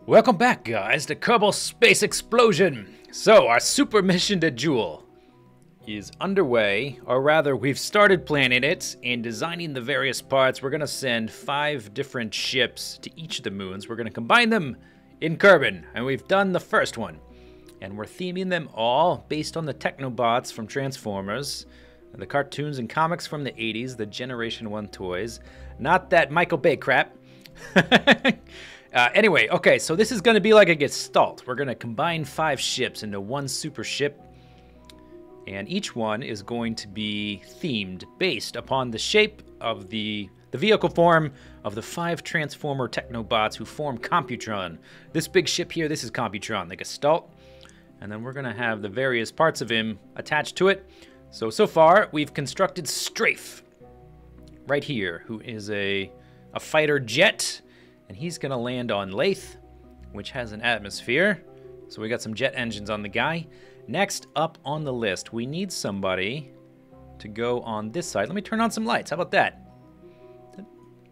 Welcome back, guys, to Kerbal Space Explosion. So, our super mission to Jewel is underway, or rather, we've started planning it and designing the various parts. We're going to send 5 different ships to each of the moons. We're going to combine them in Kerbin, and we've done the first one. And we're theming them all based on the Technobots from Transformers, the cartoons and comics from the 80s, the Generation 1 toys, not that Michael Bay crap. Anyway, okay, so this is going to be like a Gestalt. We're going to combine 5 ships into one super ship, and each one is going to be themed based upon the shape of the vehicle form of the 5 Transformer Technobots who form Computron. This big ship here, this is Computron, the Gestalt, and then we're going to have the various parts of him attached to it. So far, we've constructed Strafe right here, who is a fighter jet. And he's going to land on Lathe, which has an atmosphere. So we got some jet engines on the guy. Next up on the list, we need somebody to go on this side. Let me turn on some lights. How about that?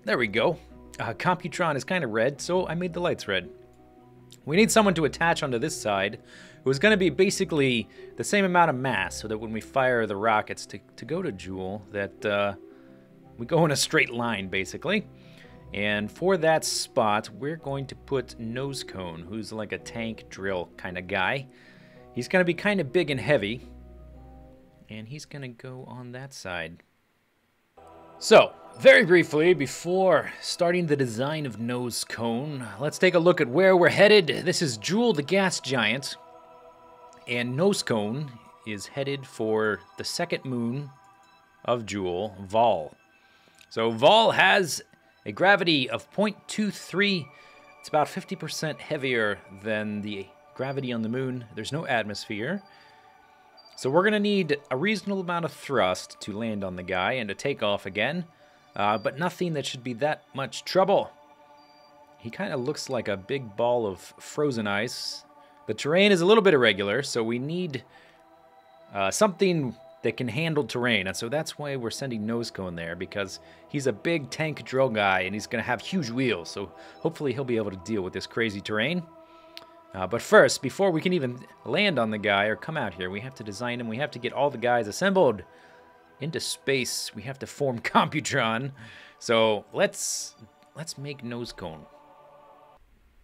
There we go. Computron is kind of red, so I made the lights red. We need someone to attach onto this side who's going to be basically the same amount of mass so that when we fire the rockets to go to Jewel, that we go in a straight line, basically. And for that spot, we're going to put Nosecone, who's like a tank drill kind of guy. He's going to be kind of big and heavy, and he's going to go on that side. So, very briefly, before starting the design of Nosecone, let's take a look at where we're headed. This is Jewel the Gas Giant, and Nosecone is headed for the second moon of Jewel, Vol. So Vol has a gravity of 0.23. It's about 50% heavier than the gravity on the moon. There's no atmosphere. So we're going to need a reasonable amount of thrust to land on the guy and to take off again. But nothing that should be that much trouble. He kind of looks like a big ball of frozen ice. The terrain is a little bit irregular, so we need something that can handle terrain, and so that's why we're sending Nosecone there, because he's a big tank drill guy and he's going to have huge wheels, so hopefully he'll be able to deal with this crazy terrain. But first, before we can even land on the guy or come out here, we have to design him. We have to get all the guys assembled into space. We have to form Computron. So let's make Nosecone.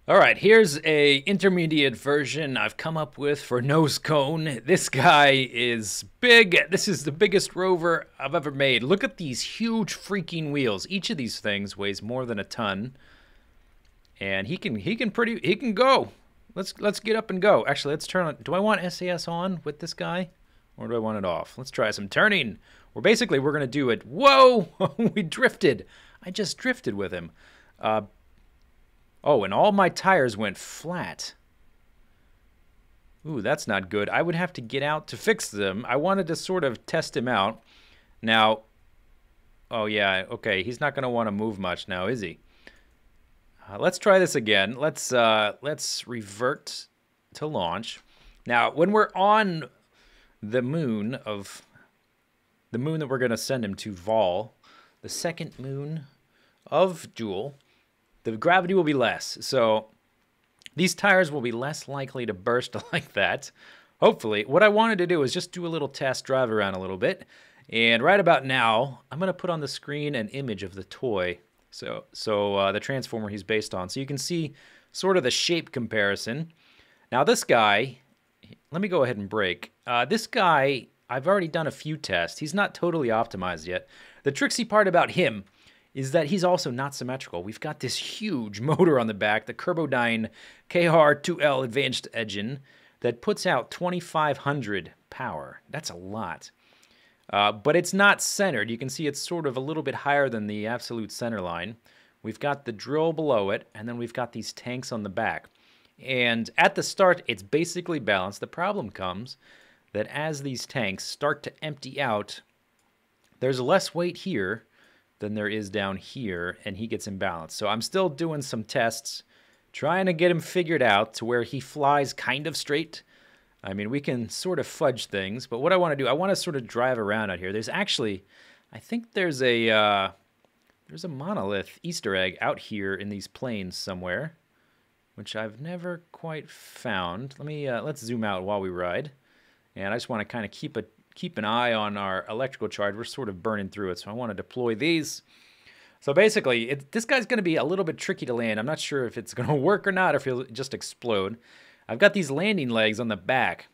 All right, here's a intermediate version I've come up with for Nosecone. This guy is big. This is the biggest rover I've ever made. Look at these huge freaking wheels. Each of these things weighs more than a ton, and he can go. Let's get up and go. Actually, let's turn on. Do I want SAS on with this guy, or do I want it off? Let's try some turning. We're gonna do it. Whoa, we drifted. I just drifted with him. Oh, and all my tires went flat. Ooh, that's not good. I would have to get out to fix them. I wanted to sort of test him out. Now, oh yeah, okay, he's not going to want to move much now, is he? Let's try this again. Let's revert to launch. Now, when we're on the moon that we're going to send him to, Vol, the second moon of Jewel, the gravity will be less, so these tires will be less likely to burst like that. Hopefully. What I wanted to do is just do a little test drive around a little bit, and right about now, I'm going to put on the screen an image of the toy, so the Transformer he's based on, so you can see sort of the shape comparison. Now this guy, let me go ahead and brake. This guy, I've already done a few tests. He's not totally optimized yet. The tricksy part about him is that he's also not symmetrical. We've got this huge motor on the back, the Kerbodyne KR2L Advanced Engine, that puts out 2,500 power. That's a lot. But it's not centered. You can see it's sort of a little bit higher than the absolute center line. We've got the drill below it, and then we've got these tanks on the back. And at the start, it's basically balanced. The problem comes that as these tanks start to empty out, there's less weight here than there is down here, and he gets imbalanced. So I'm still doing some tests, trying to get him figured out to where he flies kind of straight. I mean, we can sort of fudge things, but what I want to do, I want to sort of drive around out here. There's actually, I think there's a monolith Easter egg out here in these plains somewhere. which I've never quite found. Let's zoom out while we ride. And I just want to kind of keep an eye on our electrical charge. We're sort of burning through it, so I want to deploy these. So basically, this guy's going to be a little bit tricky to land. I'm not sure if it's going to work or not, or if he'll just explode. I've got these landing legs on the back,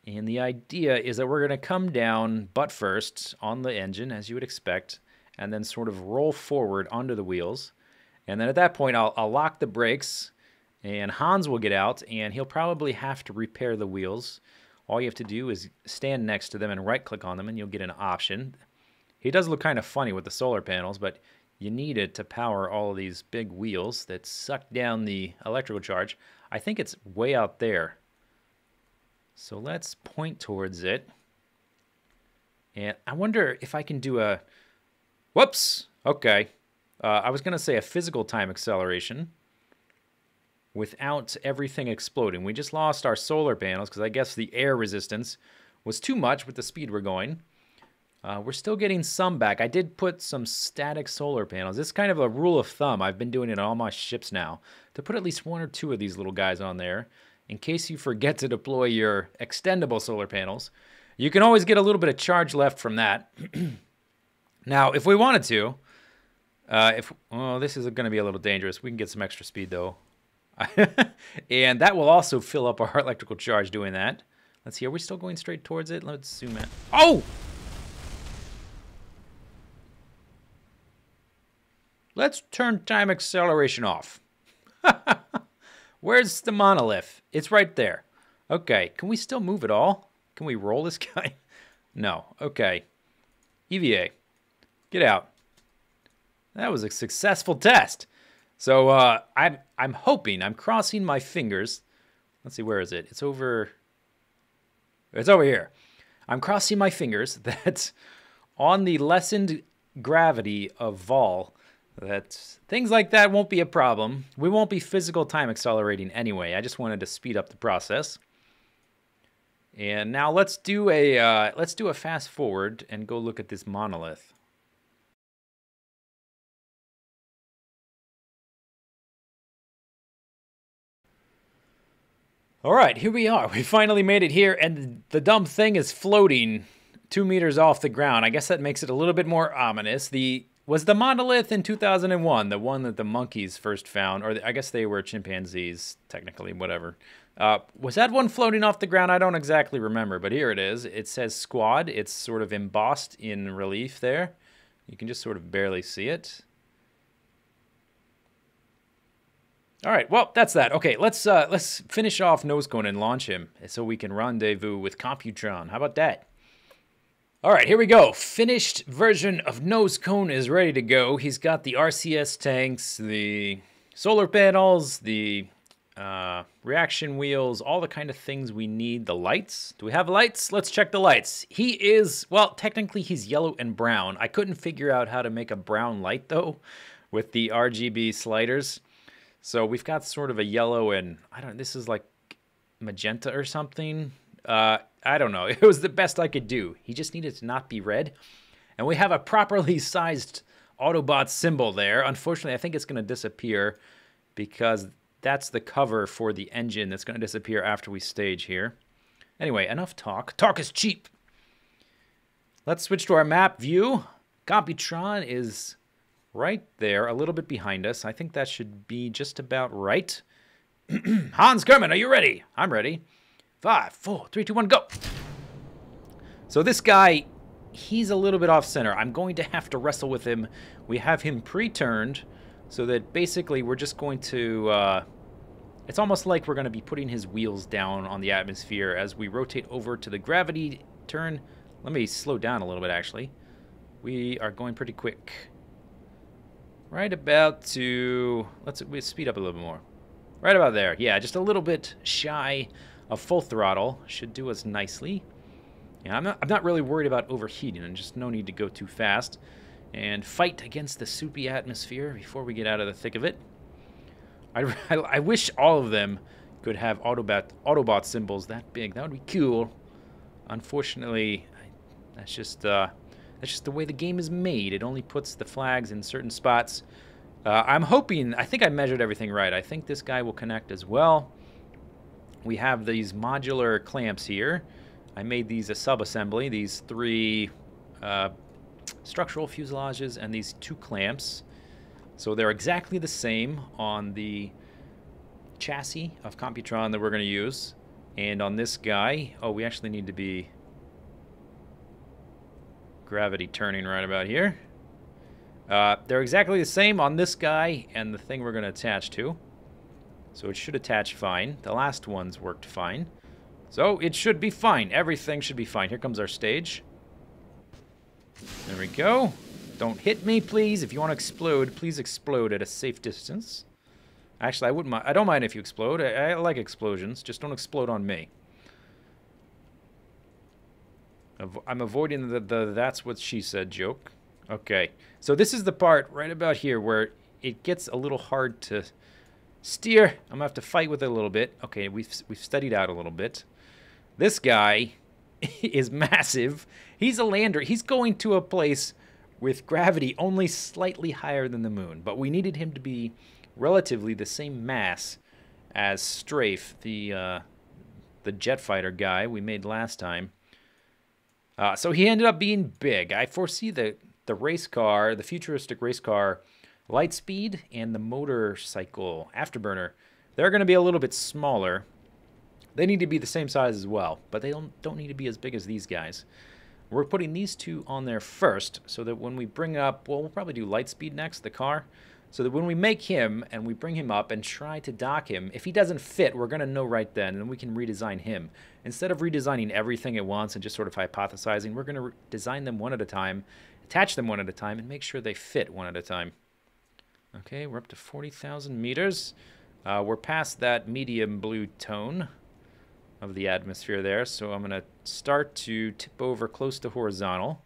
and the idea is that we're going to come down butt first on the engine, as you would expect, and then sort of roll forward onto the wheels. And then at that point, I'll lock the brakes, and Hans will get out, and he'll probably have to repair the wheels. All you have to do is stand next to them and right-click on them, and you'll get an option. He does look kind of funny with the solar panels, but you need it to power all of these big wheels that suck down the electrical charge. I think it's way out there. So let's point towards it. And I wonder if I can do a... Whoops! Okay. I was going to say a physical time acceleration without everything exploding. We just lost our solar panels because I guess the air resistance was too much with the speed we're going. We're still getting some back. I did put some static solar panels. It's kind of a rule of thumb. I've been doing it on all my ships now, to put at least one or two of these little guys on there in case you forget to deploy your extendable solar panels. You can always get a little bit of charge left from that. Now, if we wanted to, this is going to be a little dangerous. We can get some extra speed, though. And that will also fill up our electrical charge doing that. Let's see, are we still going straight towards it? Let's zoom in. Oh! Let's turn time acceleration off. Where's the monolith? It's right there. Okay, can we still move at all? Can we roll this guy? No. Okay. EVA. Get out. That was a successful test. So I'm hoping, I'm crossing my fingers. Let's see, where is it? It's over here. I'm crossing my fingers that on the lessened gravity of Vol, that things like that won't be a problem. We won't be physical time accelerating anyway. I just wanted to speed up the process. And now let's do a fast forward and go look at this monolith. All right, here we are. We finally made it here, and the dumb thing is floating 2 meters off the ground. I guess that makes it a little bit more ominous. Was the monolith in 2001, the one that the monkeys first found, or I guess they were chimpanzees, technically, whatever. Was that one floating off the ground? I don't exactly remember, but here it is. It says squad. It's sort of embossed in relief there. You can just sort of barely see it. All right, well, that's that. Okay, let's finish off Nosecone and launch him so we can rendezvous with Computron. How about that? All right, here we go. Finished version of Nosecone is ready to go. He's got the RCS tanks, the solar panels, the reaction wheels, all the kind of things we need. The lights. Do we have lights? Let's check the lights. He is, well, technically he's yellow and brown. I couldn't figure out how to make a brown light, though, with the RGB sliders. So we've got sort of a yellow and, I don't know, this is like magenta or something. I don't know. It was the best I could do. He just needed to not be red. And we have a properly sized Autobot symbol there. Unfortunately, I think it's going to disappear because that's the cover for the engine that's going to disappear after we stage here. Anyway, enough talk. Talk is cheap. Let's switch to our map view. Computron is right there, a little bit behind us. I think that should be just about right. Hans Kerman, are you ready? I'm ready. 5, 4, 3, 2, 1, go. So this guy, he's a little bit off center. I'm going to have to wrestle with him. We have him pre-turned so that basically we're just going to, it's almost like we're going to be putting his wheels down on the atmosphere as we rotate over to the gravity turn. Let me slow down a little bit, actually. We are going pretty quick. Right about to, let's speed up a little bit more. Right about there. Yeah, just a little bit shy of full throttle. Should do us nicely. Yeah, I'm not really worried about overheating, and just no need to go too fast and fight against the soupy atmosphere before we get out of the thick of it. I wish all of them could have Autobot symbols that big. That would be cool. Unfortunately, that's just the way the game is made. It only puts the flags in certain spots. I'm hoping, I think I measured everything right. I think this guy will connect as well. We have these modular clamps here. I made these a sub-assembly, these 3 structural fuselages and these 2 clamps. So they're exactly the same on the chassis of Computron that we're going to use. And on this guy, oh, we actually need to be gravity turning right about here. They're exactly the same on this guy and the thing we're going to attach to. So it should attach fine. The last ones worked fine. So it should be fine. Everything should be fine. Here comes our stage. There we go. Don't hit me, please. If you want to explode, please explode at a safe distance. Actually, I wouldn't mind. I don't mind if you explode. I like explosions. Just don't explode on me. I'm avoiding the that's what she said joke. Okay. So this is the part right about here where it gets a little hard to steer. I'm going to have to fight with it a little bit. Okay, we've studied out a little bit. This guy is massive. He's a lander. He's going to a place with gravity only slightly higher than the moon. But we needed him to be relatively the same mass as Strafe, the jet fighter guy we made last time. So he ended up being big. I foresee the race car, the futuristic race car, Lightspeed, and the motorcycle Afterburner. They're going to be a little bit smaller. They need to be the same size as well, but they don't need to be as big as these guys. We're putting these 2 on there first, so that when we bring up, well, we'll probably do Lightspeed next, the car, so that when we make him and we bring him up and try to dock him, if he doesn't fit, we're going to know right then, and we can redesign him. Instead of redesigning everything at once and just sort of hypothesizing, we're going to design them one at a time, attach them one at a time, and make sure they fit one at a time. Okay, we're up to 40,000 meters. We're past that medium blue tone of the atmosphere there, so I'm going to start to tip over close to horizontal.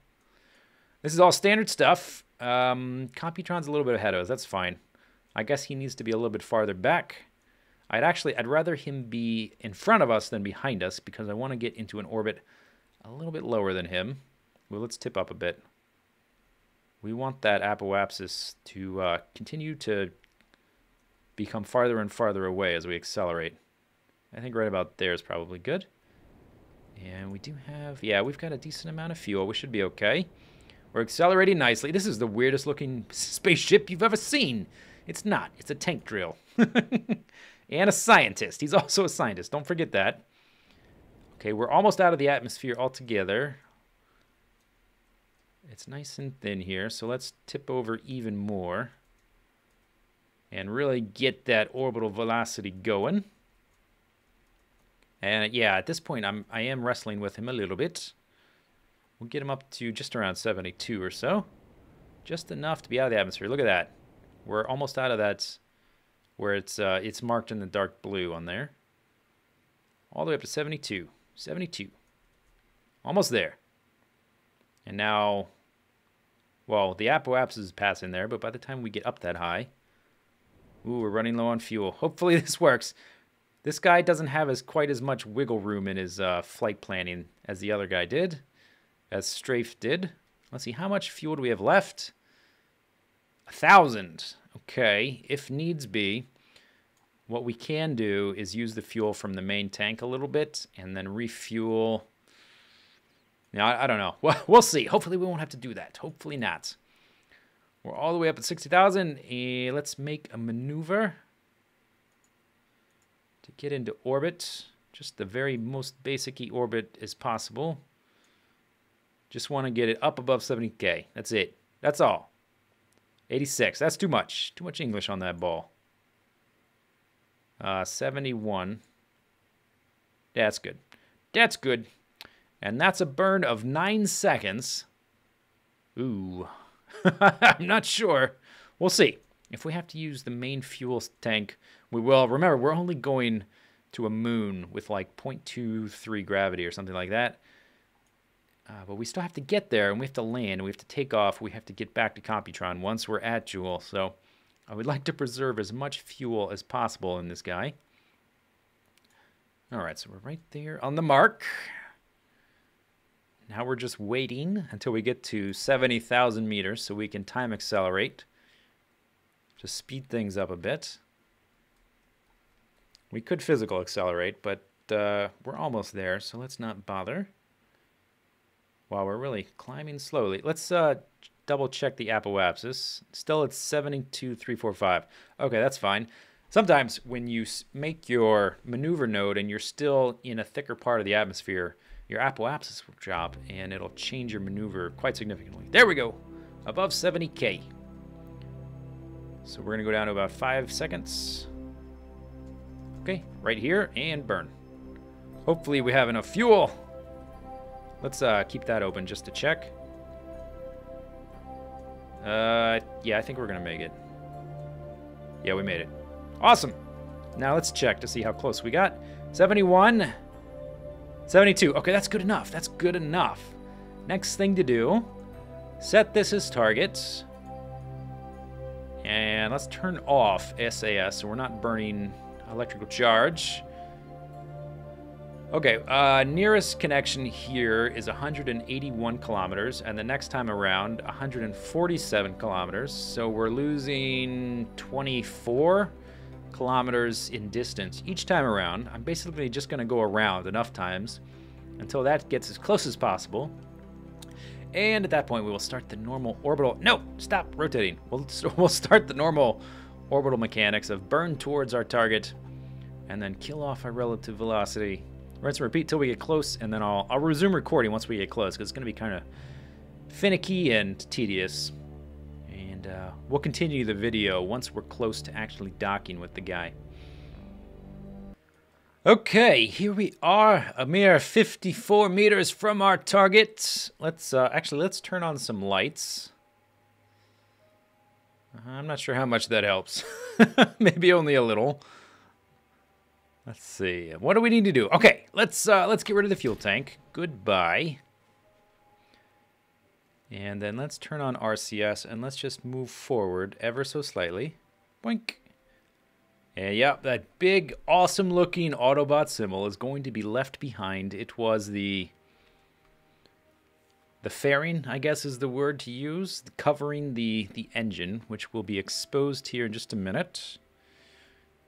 This is all standard stuff. Computron's a little bit ahead of us. That's fine. I guess he needs to be a little bit farther back. I'd rather him be in front of us than behind us because I want to get into an orbit a little bit lower than him. Well, let's tip up a bit. We want that apoapsis to continue to become farther and farther away as we accelerate. I think right about there is probably good. And we do have, yeah, we've got a decent amount of fuel. We should be okay. We're accelerating nicely. This is the weirdest looking spaceship you've ever seen. It's not. It's a tank drill. And a scientist. He's also a scientist. Don't forget that. Okay, we're almost out of the atmosphere altogether. It's nice and thin here, so let's tip over even more and really get that orbital velocity going. And yeah, at this point, I am wrestling with him a little bit. We'll get him up to just around 72 or so. Just enough to be out of the atmosphere. Look at that. We're almost out of that where it's marked in the dark blue on there. All the way up to 72. 72. Almost there. And now, well, the apoapsis is passing there, but by the time we get up that high, ooh, we're running low on fuel. Hopefully this works. This guy doesn't have quite as much wiggle room in his flight planning as the other guy did, as Strafe did. Let's see, how much fuel do we have left? 1,000. Okay, if needs be, what we can do is use the fuel from the main tank a little bit and then refuel. Now, I don't know. Well, we'll see. Hopefully we won't have to do that. Hopefully not. We're all the way up at 60,000. Let's make a maneuver to get into orbit. Just the very most basic-y orbit as possible. Just want to get it up above 70K. That's it. That's all. 86. That's too much. Too much English on that ball. 71. That's good. That's good. And that's a burn of 9 seconds. Ooh. I'm not sure. We'll see. If we have to use the main fuel tank, we will. Remember, we're only going to a moon with like 0.23 gravity or something like that. But we still have to get there, and we have to land, and we have to take off. We have to get back to Computron once we're at Joule. So I would like to preserve as much fuel as possible in this guy. All right, so we're right there on the mark. Now we're just waiting until we get to 70,000 meters so we can time accelerate. to speed things up a bit. We could physical accelerate, but we're almost there, so let's not bother. Wow, we're really climbing slowly. Let's double check the apoapsis. Still at 72,345. Okay, that's fine. Sometimes when you make your maneuver node and you're still in a thicker part of the atmosphere, your apoapsis will drop and it'll change your maneuver quite significantly. There we go. Above 70K. So we're going to go down to about 5 seconds. Okay, right here and burn. Hopefully we have enough fuel. Let's keep that open just to check. Yeah, I think we're going to make it. Yeah, we made it. Awesome. Now let's check to see how close we got. 71. 72. Okay, that's good enough. That's good enough. Next thing to do, set this as target. And let's turn off SAS so we're not burning electrical charge. Okay, nearest connection here is 181 kilometers, and the next time around, 147 kilometers. So we're losing 24 kilometers in distance each time around. I'm basically just going to go around enough times until that gets as close as possible. And at that point, we will start the normal orbital... No! Stop rotating. We'll start the normal orbital mechanics of burn towards our target and then kill off our relative velocity. Rinse and repeat till we get close, and then I'll resume recording once we get close, because it's going to be kind of finicky and tedious. And we'll continue the video once we're close to actually docking with the guy. Okay, here we are, a mere 54 meters from our target. Let's turn on some lights. I'm not sure how much that helps. Maybe only a little. Let's see. What do we need to do? Okay, let's get rid of the fuel tank. Goodbye. And then let's turn on RCS and let's just move forward ever so slightly. Boink. And yeah, that big, awesome-looking Autobot symbol is going to be left behind. It was the fairing, I guess is the word to use, covering the engine, which will be exposed here in just a minute.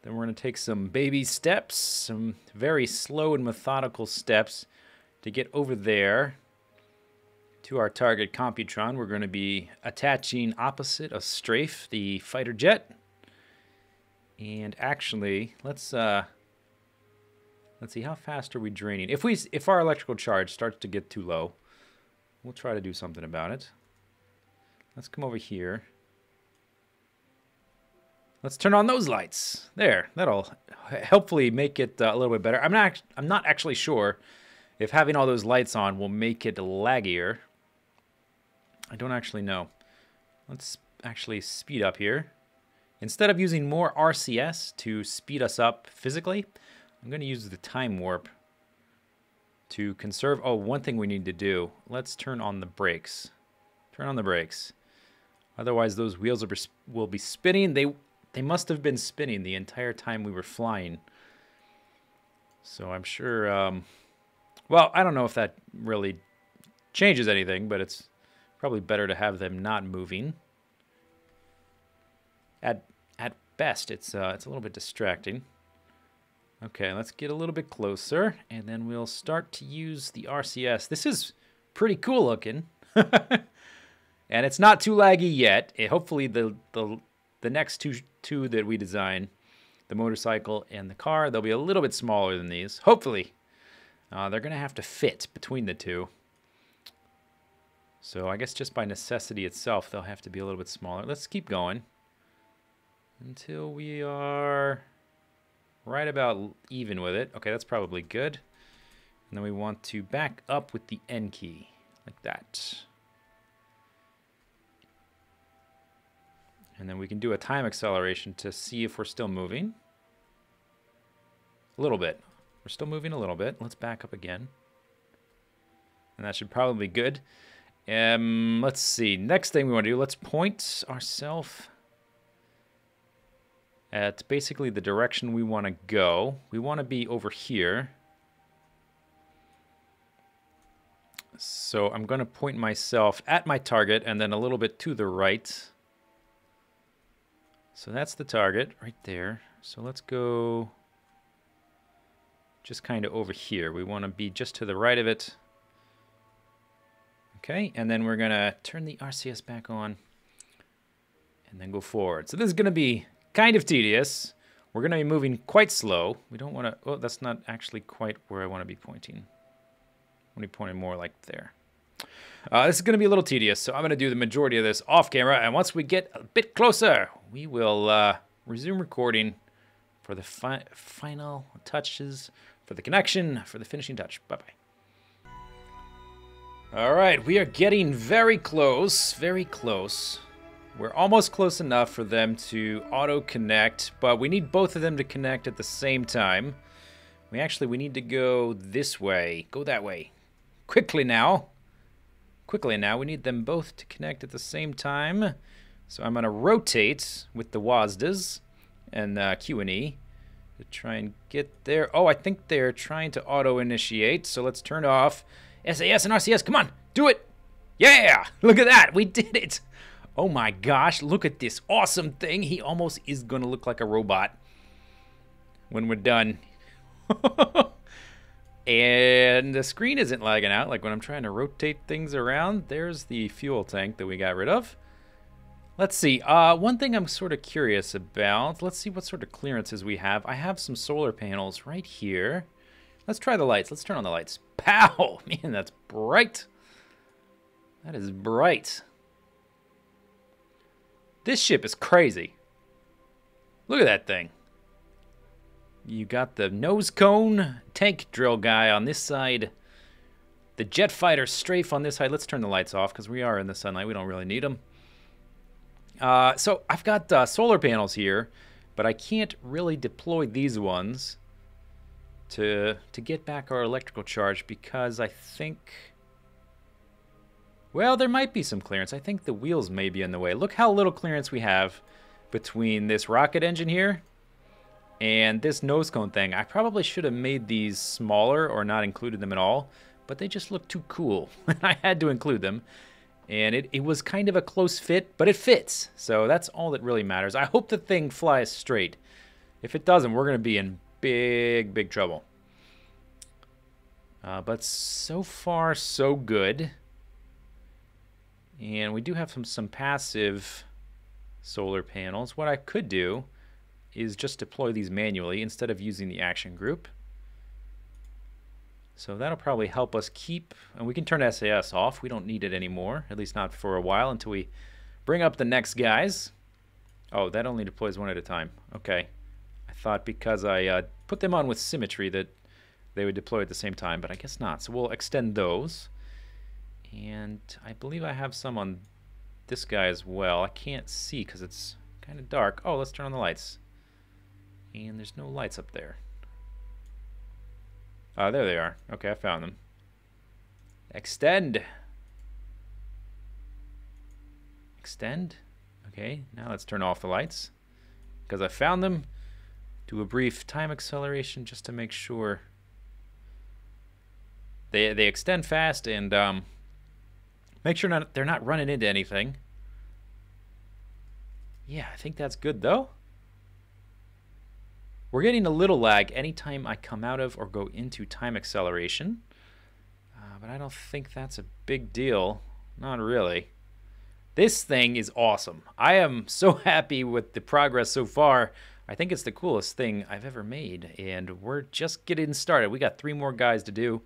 Then we're going to take some baby steps, some very slow and methodical steps to get over there to our target Computron. We're going to be attaching opposite a strafe, the fighter jet. And actually, let's see, how fast are we draining? If our electrical charge starts to get too low, we'll try to do something about it. Let's come over here. Let's turn on those lights. There, that'll hopefully make it a little bit better. I'm not actually sure if having all those lights on will make it laggier. I don't actually know. Let's actually speed up here. Instead of using more RCS to speed us up physically, I'm going to use the time warp to conserve. Oh, one thing we need to do. Let's turn on the brakes. Turn on the brakes. Otherwise, those wheels will be spinning. They must have been spinning the entire time we were flying. So I'm sure, well, I don't know if that really changes anything, but it's probably better to have them not moving. At best, it's a little bit distracting. Okay, let's get a little bit closer, and then we'll start to use the RCS. This is pretty cool looking. And it's not too laggy yet. Hopefully the next two that we design, the motorcycle and the car, they'll be a little bit smaller than these. Hopefully. They're going to have to fit between the two. So I guess just by necessity itself, they'll have to be a little bit smaller. Let's keep going until we are right about even with it. Okay, that's probably good. And then we want to back up with the N key, like that. And then we can do a time acceleration to see if we're still moving. A little bit. We're still moving a little bit. Let's back up again. And that should probably be good. Let's see. Next thing we want to do, let's point ourselves at basically the direction we want to go. We want to be over here. So I'm going to point myself at my target and then a little bit to the right. So that's the target right there. So let's go just kind of over here. We want to be just to the right of it. Okay, and then we're going to turn the RCS back on and then go forward. So this is going to be kind of tedious. We're going to be moving quite slow. We don't want to... Oh, that's not actually quite where I want to be pointing. I want to be pointing more like there. This is going to be a little tedious, so I'm going to do the majority of this off camera. And once we get a bit closer, we will resume recording for the final touches, for the connection, for the finishing touch. Bye-bye. All right, we are getting very close, very close. We're almost close enough for them to auto-connect, but we need both of them to connect at the same time. We need to go this way. Go that way. Quickly now. Quickly now. We need them both to connect at the same time. So I'm going to rotate with the WASDs and Q&E to try and get there. Oh, I think they're trying to auto-initiate, so let's turn off SAS and RCS. Come on, do it. Yeah, look at that. We did it. Oh my gosh, look at this awesome thing. He almost is going to look like a robot when we're done. And the screen isn't lagging out. Like when I'm trying to rotate things around, there's the fuel tank that we got rid of. Let's see. One thing I'm sort of curious about. Let's see what sort of clearances we have. I have some solar panels right here. Let's try the lights. Let's turn on the lights. Pow! Man, that's bright. That is bright. This ship is crazy. Look at that thing. You got the Nosecone tank drill guy on this side. The jet fighter strafe on this side. Let's turn the lights off because we are in the sunlight. We don't really need them. So I've got solar panels here, but I can't really deploy these ones to get back our electrical charge because I think... Well, there might be some clearance. I think the wheels may be in the way. Look how little clearance we have between this rocket engine here and this nose cone thing. I probably should have made these smaller or not included them at all, but they just look too cool. I had to include them. And it was kind of a close fit, but it fits. So that's all that really matters. I hope the thing flies straight. If it doesn't, we're going to be in big, big trouble. But so far, so good. And we do have some passive solar panels. What I could do is just deploy these manually instead of using the action group. So that'll probably help us keep, and we can turn SAS off. We don't need it anymore, at least not for a while until we bring up the next guys. Oh, that only deploys one at a time. Okay. I thought because I put them on with symmetry that they would deploy at the same time, but I guess not. So we'll extend those. And I believe I have some on this guy as well. I can't see because it's kind of dark. Oh, let's turn on the lights. And there's no lights up there. There they are. Okay, I found them. Extend. Extend. Okay, now let's turn off the lights because I found them. Do a brief time acceleration just to make sure they extend fast and make sure they're not running into anything. Yeah, I think that's good though. We're getting a little lag anytime I come out of or go into time acceleration. But I don't think that's a big deal. Not really. This thing is awesome. I am so happy with the progress so far. I think it's the coolest thing I've ever made. And we're just getting started. We got 3 more guys to do.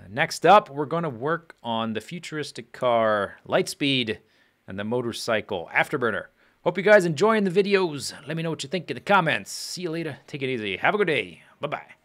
Next up, we're going to work on the futuristic car Lightspeed and the motorcycle Afterburner. Hope you guys enjoying the videos. Let me know what you think in the comments. See you later. Take it easy. Have a good day. Bye-bye.